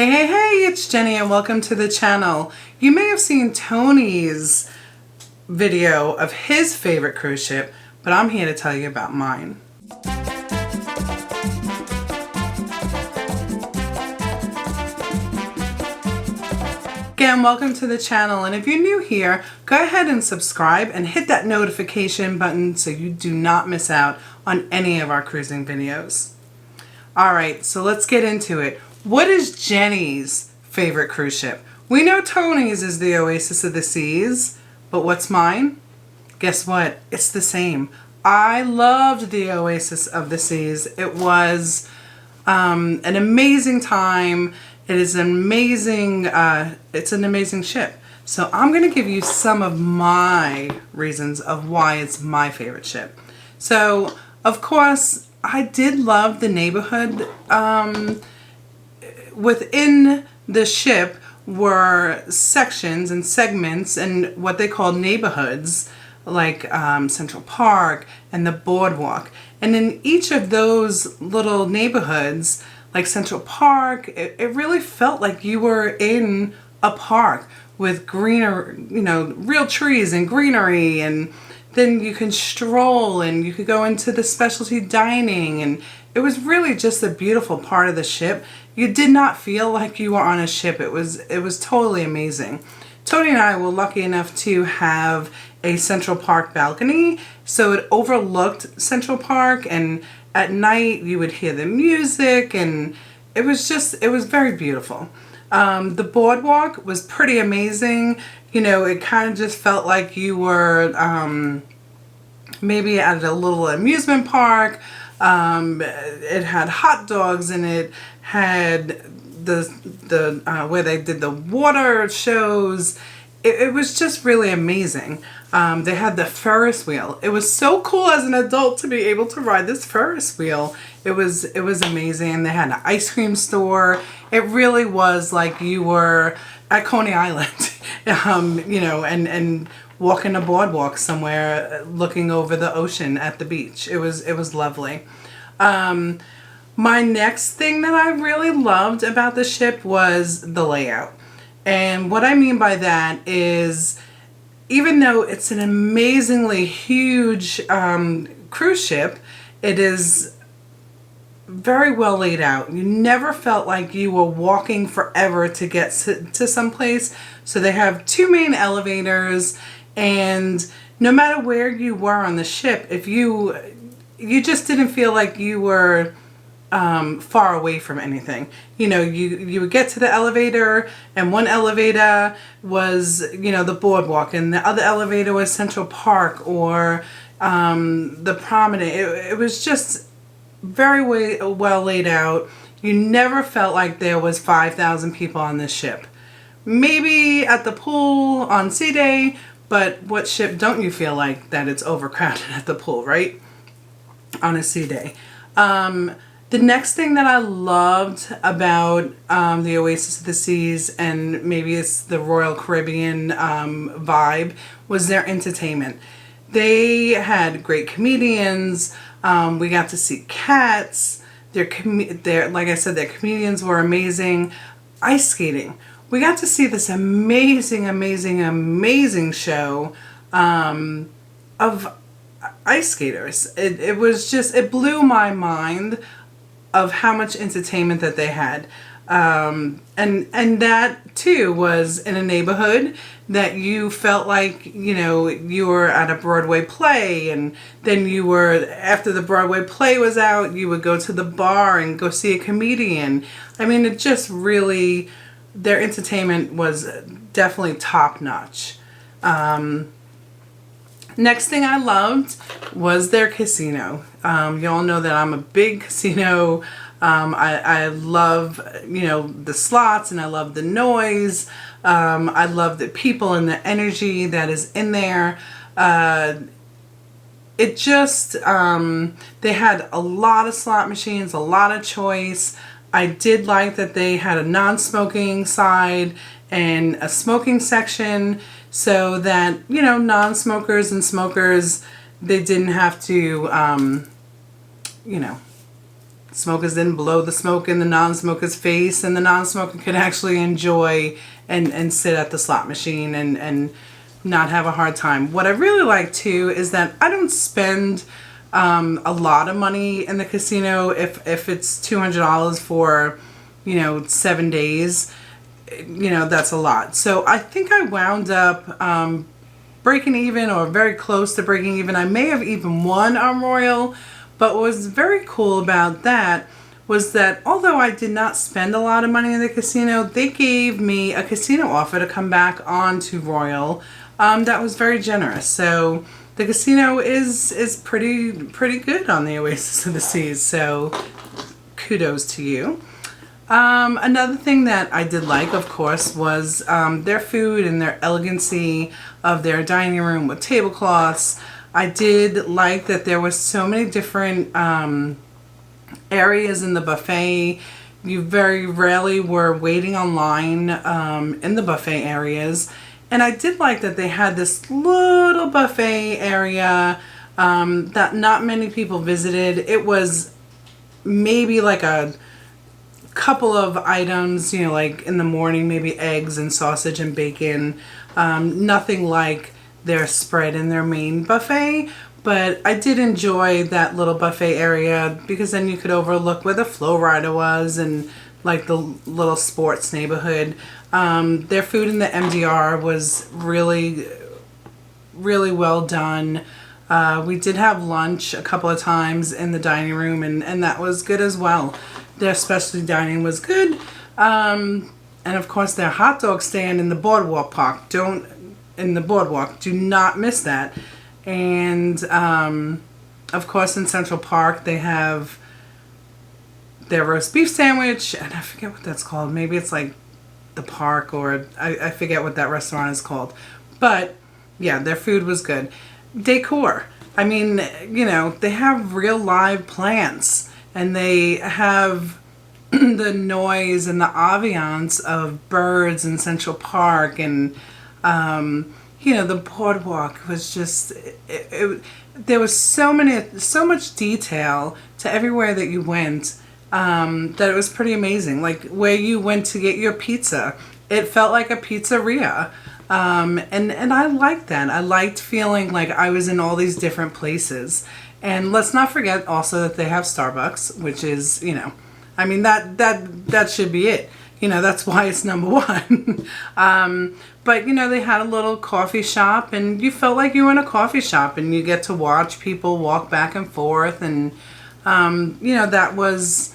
Hey, it's Jenny and welcome to the channel. You may have seen Tony's video of his favorite cruise ship, but I'm here to tell you about mine. Again, welcome to the channel, and if you're new here, go ahead and subscribe and hit that notification button so you do not miss out on any of our cruising videos. Alright, so let's get into it. What is Jenny's favorite cruise ship? We know Tony's is the Oasis of the Seas, but what's mine? Guess what? It's the same. I loved the Oasis of the Seas. It was an amazing time. It is an amazing, it's an amazing ship. So I'm going to give you some of my reasons of why it's my favorite ship. So, of course, I did love the neighborhood. Within the ship were sections and segments and what they call neighborhoods, like Central Park and the boardwalk. And in each of those little neighborhoods, like Central Park, it really felt like you were in a park with greener, real trees and greenery, and then you can stroll and you could go into the specialty dining, and it was really just a beautiful part of the ship. You did not feel like you were on a ship. It was totally amazing. Tony and I were lucky enough to have a Central Park balcony, so it overlooked Central Park, and at night you would hear the music, and it was very beautiful. The boardwalk was pretty amazing. It kind of just felt like you were maybe at a little amusement park. It had hot dogs, and it had the where they did the water shows. It was just really amazing. They had the Ferris wheel. It was so cool as an adult to be able to ride this Ferris wheel. It was amazing. They had an ice cream store. It really was like you were at Coney Island, and walking a boardwalk somewhere, looking over the ocean at the beach. It was lovely. My next thing that I really loved about the ship was the layout. And what I mean by that is, even though it's an amazingly huge cruise ship, it is very well laid out. You never felt like you were walking forever to get to someplace. So they have two main elevators, and no matter where you were on the ship, if you just didn't feel like you were far away from anything. You would get to the elevator, and one elevator was, the boardwalk, and the other elevator was Central Park or the promenade. It was just very well laid out. You never felt like there was 5,000 people on this ship. Maybe at the pool on sea day, but what ship don't you feel like that it's overcrowded at the pool, right? On a sea day. The next thing that I loved about the Oasis of the Seas, and maybe it's the Royal Caribbean vibe, was their entertainment. They had great comedians. We got to see cats. Like I said, their comedians were amazing. Ice skating. We got to see this amazing show of ice skaters. It blew my mind of how much entertainment that they had. And that too was in a neighborhood that you felt like, you were at a Broadway play, and then after the Broadway play was out, you would go to the bar and go see a comedian. I mean, it just really, their entertainment was definitely top notch. Next thing I loved was their casino. You all know that I'm a big casino. I love, the slots, and I love the noise. I love the people and the energy that is in there. They had a lot of slot machines, a lot of choice. I did like that they had a non-smoking side and a smoking section, so that, non-smokers and smokers, they didn't have to, smokers didn't blow the smoke in the non-smoker's face, and the non-smoker could actually enjoy and sit at the slot machine and not have a hard time. What I really like too is that I don't spend a lot of money in the casino. If it's $200 for 7 days, that's a lot. So I think I wound up breaking even, or very close to breaking even. I may have even won on Royal, but what was very cool about that was that although I did not spend a lot of money in the casino, they gave me a casino offer to come back on to Royal. That was very generous. So the casino is pretty good on the Oasis of the Seas. So kudos to you. Another thing that I did like, of course, was their food and their elegancy of their dining room with tablecloths. I did like that there was so many different areas in the buffet. You very rarely were waiting online in the buffet areas. And I did like that they had this little buffet area that not many people visited. It was maybe like a couple of items, like in the morning, maybe eggs and sausage and bacon. Nothing like their spread in their main buffet. But I did enjoy that little buffet area because then you could overlook where the flow rider was and like the little sports neighborhood. Their food in the MDR was really well done. We did have lunch a couple of times in the dining room, and that was good as well. Their specialty dining was good. And of course their hot dog stand in the boardwalk park. Do not miss that. And of course in Central Park they have their roast beef sandwich, and I forget what that's called. Maybe it's like the Park, or I forget what that restaurant is called. But yeah, their food was good. Decor. I mean, they have real live plants, and they have the noise and the ambiance of birds in Central Park, and the boardwalk was just there was so much detail to everywhere that you went, that it was pretty amazing. Like where you went to get your pizza, it felt like a pizzeria. And I liked that. I liked feeling like I was in all these different places. And let's not forget also that they have Starbucks, which is, I mean, that should be it. That's why it's number one. But, they had a little coffee shop, and you felt like you were in a coffee shop, and you get to watch people walk back and forth. And, that was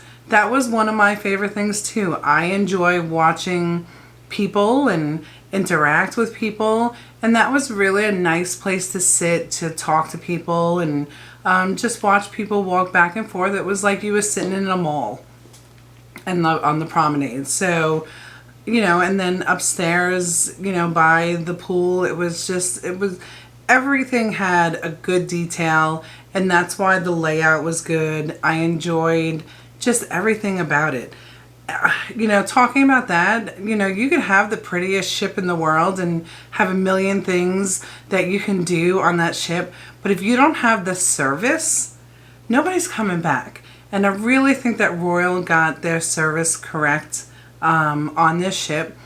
one of my favorite things too. I enjoy watching people and interact with people, and that was really a nice place to sit, to talk to people, and just watch people walk back and forth. It was like you were sitting in a mall and on the promenade. So, and then upstairs, by the pool, everything had a good detail, and that's why the layout was good. I enjoyed just everything about it. Talking about that, you could have the prettiest ship in the world and have a million things that you can do on that ship, but if you don't have the service, nobody's coming back. And I really think that Royal got their service correct on this ship.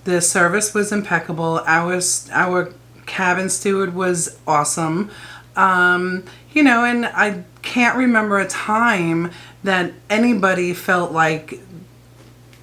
The service was impeccable. Our cabin steward was awesome. And I can't remember a time that anybody felt like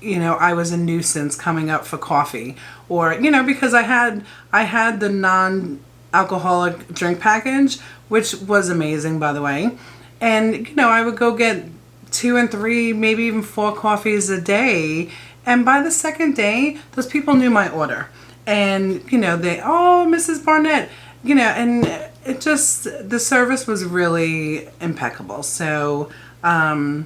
I was a nuisance coming up for coffee, or because I had the non-alcoholic drink package, which was amazing, by the way. And I would go get 2 and 3, maybe even 4 coffees a day, and by the second day those people knew my order, and Mrs. Barnett, and it just, the service was really impeccable. So that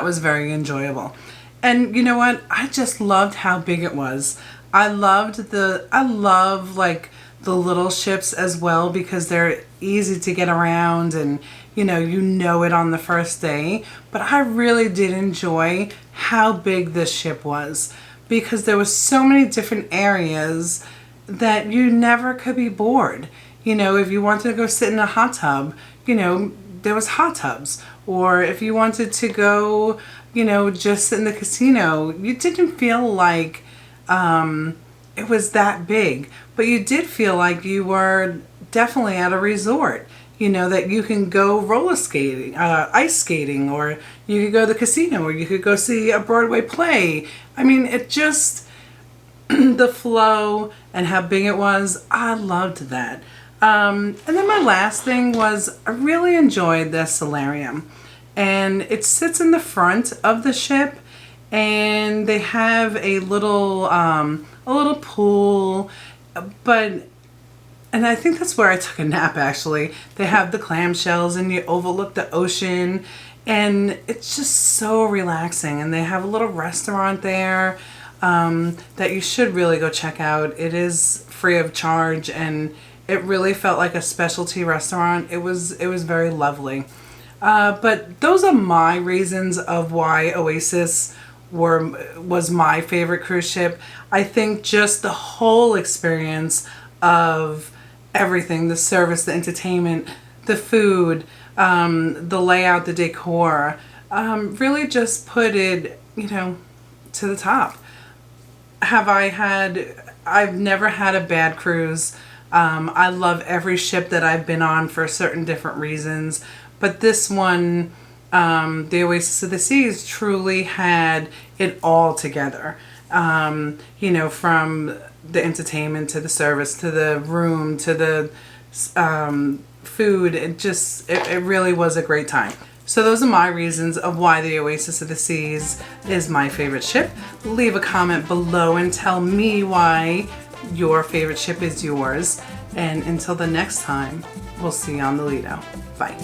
was very enjoyable. And you know what? I just loved how big it was. I love like the little ships as well, because they're easy to get around, and you know it on the first day. But I really did enjoy how big this ship was, because there was so many different areas that you never could be bored. If you wanted to go sit in a hot tub, there was hot tubs. or if you wanted to go, you know, just sit in the casino, you didn't feel like it was that big, but you did feel like you were definitely at a resort. You know, that you can go roller skating, ice skating, or you could go to the casino, or you could go see a Broadway play. I mean, it just, the flow and how big it was, I loved that. And then my last thing was I really enjoyed the solarium. And it sits in the front of the ship, and they have a little pool, and I think that's where I took a nap actually. They have the clamshells and you overlook the ocean, and it's just so relaxing. And they have a little restaurant there that you should really go check out. It is free of charge, and it really felt like a specialty restaurant. It was very lovely. But those are my reasons of why Oasis was my favorite cruise ship. I think just the whole experience of everything, the service, the entertainment, the food, the layout, the decor, really just put it, you know, to the top. I've never had a bad cruise. I love every ship that I've been on for certain different reasons, but this one, the Oasis of the Seas, truly had it all together. You know, from the entertainment to the service to the room to the food. It really was a great time. So those are my reasons of why the Oasis of the Seas is my favorite ship. Leave a comment below and tell me why your favorite ship is yours. And until the next time, we'll see you on the Lido. Bye.